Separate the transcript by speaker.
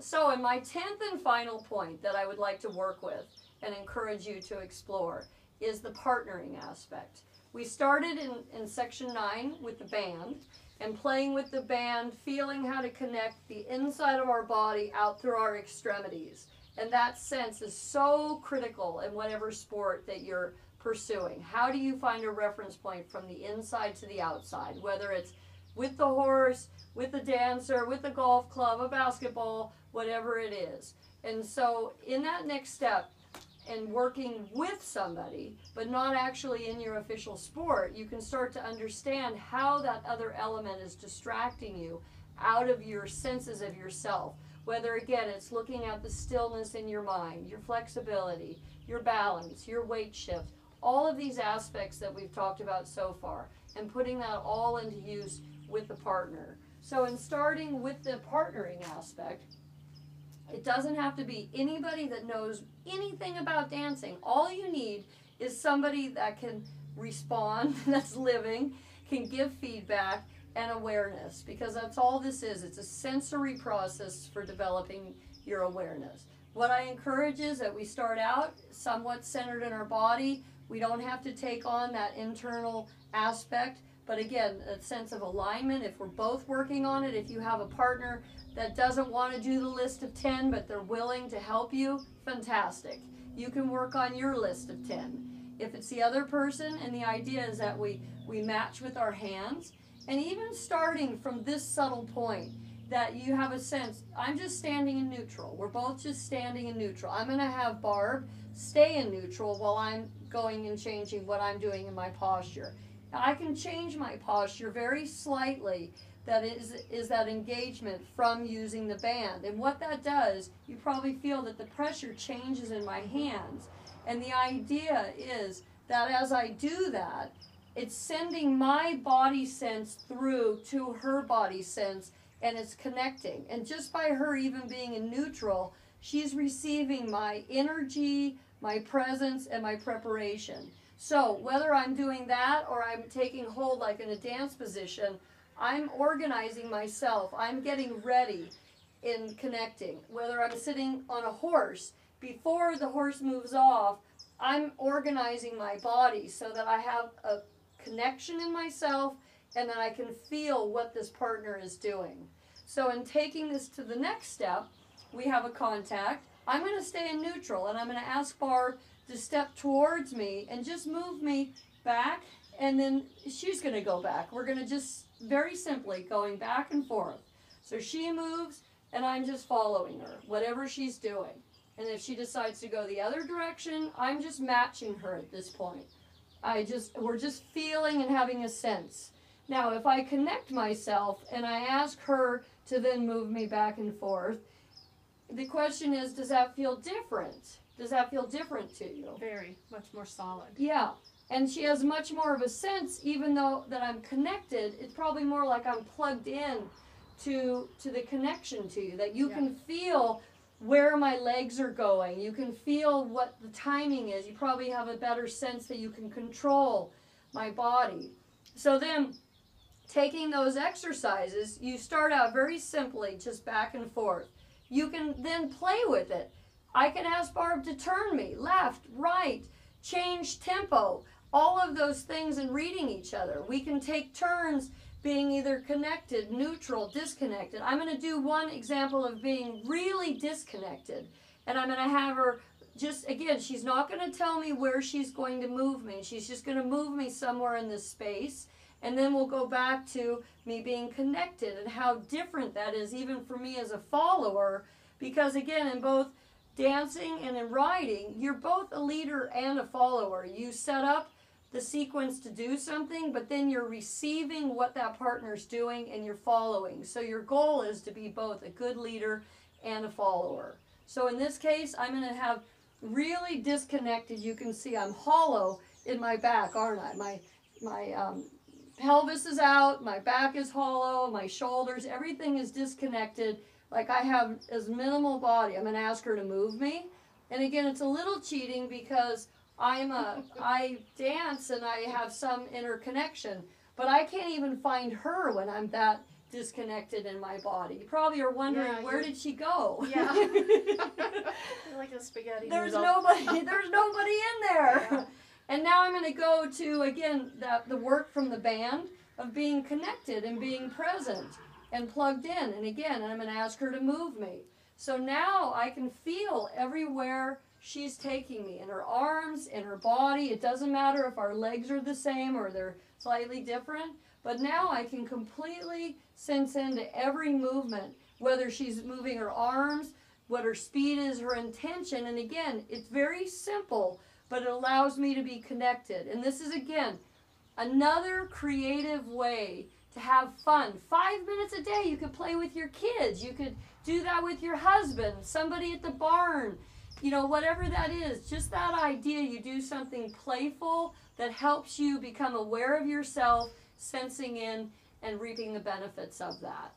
Speaker 1: So in my 10th and final point that I would like to work with and encourage you to explore is the partnering aspect. We started in section 9 with the band and playing with the band, feeling how to connect the inside of our body out through our extremities. And that sense is so critical in whatever sport that you're pursuing. How do you find a reference point from the inside to the outside, whether it's with the horse, with the dancer, with the golf club, a basketball, whatever it is. And so in that next step, and working with somebody, but not actually in your official sport, you can start to understand how that other element is distracting you out of your senses of yourself. Whether, again, it's looking at the stillness in your mind, your flexibility, your balance, your weight shift, all of these aspects that we've talked about so far, and putting that all into use with the partner. So in starting with the partnering aspect, it doesn't have to be anybody that knows anything about dancing. All you need is somebody that can respond, that's living, can give feedback and awareness, because that's all this is. It's a sensory process for developing your awareness. What I encourage is that we start out somewhat centered in our body. We don't have to take on that internal aspect, but again, a sense of alignment. If we're both working on it, if you have a partner that doesn't want to do the list of 10, but they're willing to help you, fantastic. You can work on your list of 10. If it's the other person, and the idea is that we match with our hands, and even starting from this subtle point, that you have a sense, I'm just standing in neutral. We're both just standing in neutral. I'm going to have Barb stay in neutral while I'm going and changing what I'm doing in my posture. Now, I can change my posture very slightly. That is that engagement from using the band. And what that does, you probably feel that the pressure changes in my hands. And the idea is that as I do that, it's sending my body sense through to her body sense, and it's connecting. And just by her even being in neutral, she's receiving my energy, my presence, and my preparation. So whether I'm doing that or I'm taking hold like in a dance position, I'm organizing myself. I'm getting ready in connecting. Whether I'm sitting on a horse, before the horse moves off, I'm organizing my body so that I have a connection in myself and that I can feel what this partner is doing. So in taking this to the next step, we have a contact. I'm going to stay in neutral, and I'm going to ask Barb to step towards me and just move me back, and then she's going to go back. We're going to just very simply going back and forth. So she moves, and I'm just following her, whatever she's doing. And if she decides to go the other direction, I'm just matching her at this point. We're just feeling and having a sense. Now, if I connect myself and I ask her to then move me back and forth, the question is, does that feel different? Does that feel different to you?
Speaker 2: Very, much more solid.
Speaker 1: Yeah. And she has much more of a sense, even though that I'm connected, it's probably more like I'm plugged in to the connection to you, that you can feel where my legs are going. You can feel what the timing is. You probably have a better sense that you can control my body. So then, taking those exercises, you start out very simply, just back and forth. You can then play with it. I can ask Barb to turn me left, right, change tempo, all of those things, and reading each other. We can take turns being either connected, neutral, disconnected. I'm going to do one example of being really disconnected, and I'm going to have her just, again, she's not going to tell me where she's going to move me. She's just going to move me somewhere in this space, and then we'll go back to me being connected and how different that is even for me as a follower, because again, in both dancing and in riding, you're both a leader and a follower. You set up the sequence to do something, but then you're receiving what that partner's doing and you're following. So your goal is to be both a good leader and a follower. So in this case, I'm going to have really disconnected. You can see I'm hollow in my back, aren't I? My pelvis is out, my back is hollow, my shoulders, everything is disconnected. Like I have as minimal body. I'm going to ask her to move me. And again, it's a little cheating because I dance and I have some interconnection, but I can't even find her when I'm that disconnected in my body. You probably are wondering, where did she go?
Speaker 2: Yeah. Like a spaghetti
Speaker 1: There's
Speaker 2: noodle.
Speaker 1: nobody in there.
Speaker 2: Yeah.
Speaker 1: And now I'm going to go to, again, the work from the band of being connected and being present and plugged in. And again, I'm going to ask her to move me. So now I can feel everywhere she's taking me, in her arms, in her body. It doesn't matter if our legs are the same or they're slightly different. But now I can completely sense into every movement, whether she's moving her arms, what her speed is, her intention. And again, it's very simple, but it allows me to be connected. And this is, again, another creative way to have fun. 5 minutes a day, you could play with your kids. You could do that with your husband, somebody at the barn, you know, whatever that is. Just that idea, you do something playful that helps you become aware of yourself, sensing in, and reaping the benefits of that.